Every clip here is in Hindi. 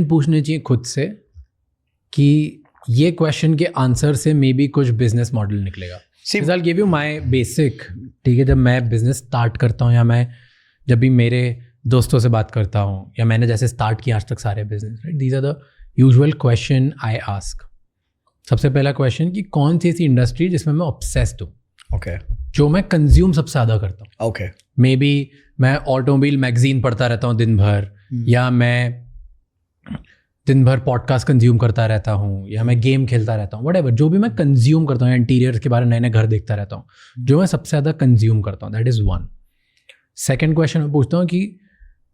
पूछने चाहिए खुद से कि ये क्वेश्चन के आंसर से मे बी कुछ बिजनेस मॉडल निकलेगा. I'll give you my basic. ठीक है, जब मैं बिजनेस स्टार्ट करता हूँ या मैं जब भी मेरे दोस्तों से बात करता हूँ या मैंने जैसे स्टार्ट किया आज तक सारे business, right, these are the usual question I ask. सबसे पहला क्वेश्चन कि कौन सी ऐसी इंडस्ट्री जिसमें मैं ऑब्सेस्ड हूँ, ओके, जो मैं कंज्यूम सबसे ज़्यादा करता हूँ. ओके, मे बी मैं ऑटोमोबाइल मैगजीन पढ़ता रहता हूँ दिन भर, या मैं दिन भर पॉडकास्ट कंज्यूम करता रहता हूँ, या मैं गेम खेलता रहता हूँ, व्हाटएवर, जो भी मैं कंज्यूम करता हूँ, इंटीरियर्स के बारे में नए नए घर देखता रहता हूँ, जो मैं सबसे ज़्यादा कंज्यूम करता हूँ, that is one. Second question मैं पूछता हूँ कि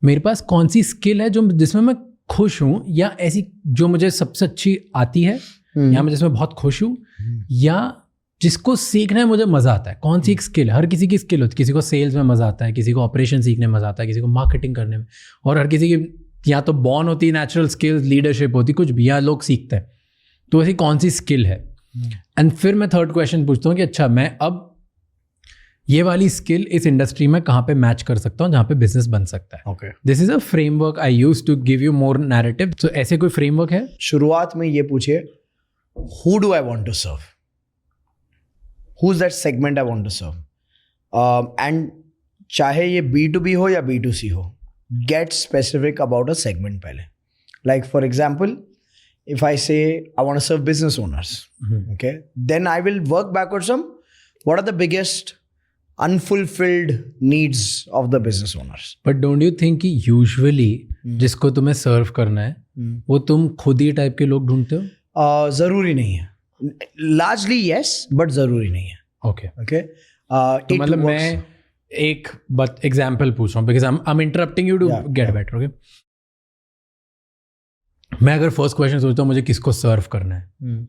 मेरे पास कौन सी स्किल है जो जिसमें मैं खुश हूँ, या ऐसी जो मुझे सबसे अच्छी आती है, या मैं जिसमें बहुत खुश हूँ, या जिसको सीखने में मुझे मज़ा आता है. कौन सी एक स्किल है? हर किसी की स्किल होती है. किसी को सेल्स में मज़ा आता है, किसी को ऑपरेशन सीखने में मज़ा आता है, किसी को मार्केटिंग करने में, और हर किसी की या तो बॉर्न होती है नेचुरल स्किल्स, लीडरशिप होती, कुछ भी, या लोग सीखते हैं. तो ऐसी कौन सी स्किल है? एंड फिर मैं थर्ड क्वेश्चन पूछता हूँ कि अच्छा, मैं अब ये वाली स्किल इस इंडस्ट्री में कहाँ पे मैच कर सकता हूँ जहाँ पे बिजनेस बन सकता है. Okay, this is a framework I use to give you more narrative. तो ऐसे कोई फ्रेमवर्क है? शुरुआत में ये पूछिए, who do I want to serve, who is that segment I want to serve. And चाहे ये B2B हो या B2C हो, get specific about a segment pehle. Like for example, if I say I want to serve business owners, okay, then I will work backwards from what are the biggest unfulfilled needs of the business owners. But don't you think कि usually जिसको तुम्हें सर्व करना है वो तुम खुद ही टाइप के लोग ढूंढते हो? जरूरी नहीं है. Largely yes, but जरूरी नहीं है. Okay. Okay. तो मतलब मैं एक बट एग्जाम्पल पूछ रहा हूँ, because I am interrupting you to get better. Okay, मैं अगर फर्स्ट क्वेश्चन सोचता हूँ मुझे किसको सर्व करना है,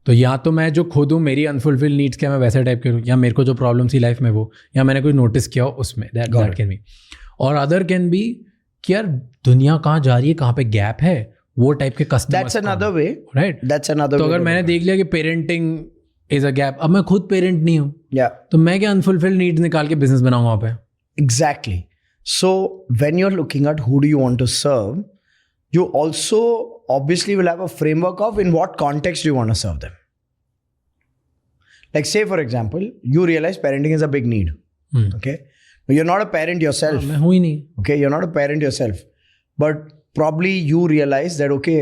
तो या तो मैं जो खुद हूँ, मेरी अनफुलफिल नीड्स क्या, मैं वैसे टाइप के हूँ, या मेरे को जो प्रॉब्लम थी लाइफ में वो, या मैंने कोई नोटिस किया हो उसमें, दैट कैन बी. और अदर कैन बी कि यार दुनिया कहाँ जा रही है, कहाँ पे गैप है, वो टाइप के customer. That's another way, right, that's another. तो अगर मैंने देख लिया कि पेरेंटिंग इज अ गैप, अब मैं खुद पेरेंट नहीं हूँ, तो मैं क्या अनफुलफिल्ड नीड्स निकाल के बिजनेस बनाऊंगा वहाँ पे? Exactly. So when you're looking at who do you want to serve, you also obviously will have a framework of in what context do you want to serve them. Like say for example, you realize parenting is a big need. Okay, you're not a parent yourself. मैं हूँ ही नहीं. Okay, you're not a parent yourself, but probably you realize that okay,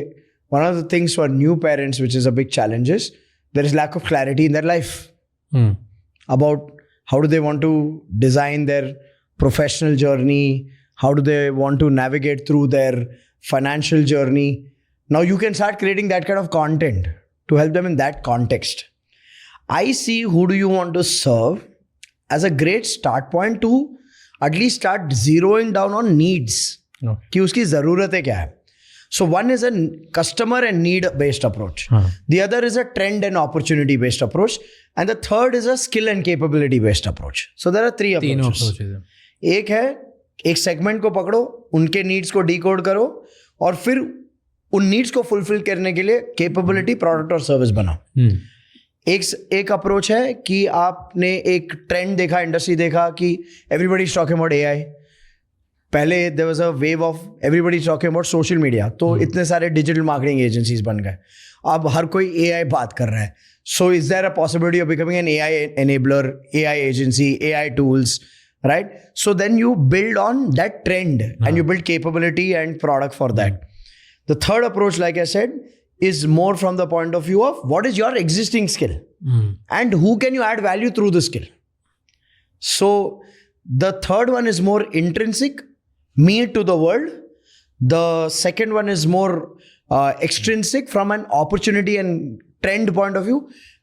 one of the things for new parents which is a big challenge is there is lack of clarity in their life about how do they want to design their professional journey, how do they want to navigate through their financial journey. Now you can start creating that kind of content to help them in that context. I see who do you want to serve as a great start point to at least start zeroing down on needs. कि उसकी ज़रूरतें क्या है. So one is a customer and need based approach. The other is a trend and opportunity based approach. And the third is a skill and capability based approach. So there are three approaches. एक है, एक सेगमेंट को पकड़ो, उनके नीड्स को डिकोड करो, और फिर उन नीड्स को फुलफिल करने के लिए कैपेबिलिटी, प्रोडक्ट और सर्विस बनाओ. एक अप्रोच है कि आपने एक ट्रेंड देखा, इंडस्ट्री देखा कि everybody is talking about AI. पहले there was a wave of everybody talking about social media, तो इतने सारे डिजिटल मार्केटिंग एजेंसीज बन गए. अब हर कोई AI बात कर रहा है. So is there a possibility of becoming an AI enabler, AI agency, AI tools, right? So then you build on that trend and you build capability and product for that. The third approach, like I said, is more from the point of view of what is your existing skill and who can you add value through the skill. So the third one is more intrinsic, me to the world. The second one is more extrinsic from an opportunity and trend point of view.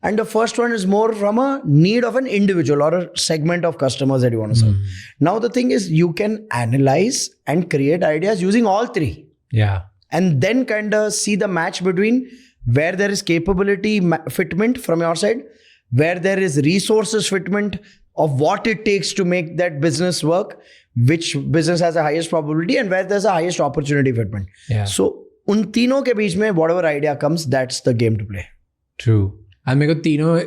And the first one is more from a need of an individual or a segment of customers that you want to serve. Now the thing is, you can analyze and create ideas using all three. Yeah. And then kind of see the match between where there is capability fitment from your side, where there is resources fitment of what it takes to make that business work, which business has the highest probability, and where there's the highest opportunity fitment. Yeah. So उन तीनों के बीच में whatever idea comes, that's the game to play. True. And मेरे को तीनों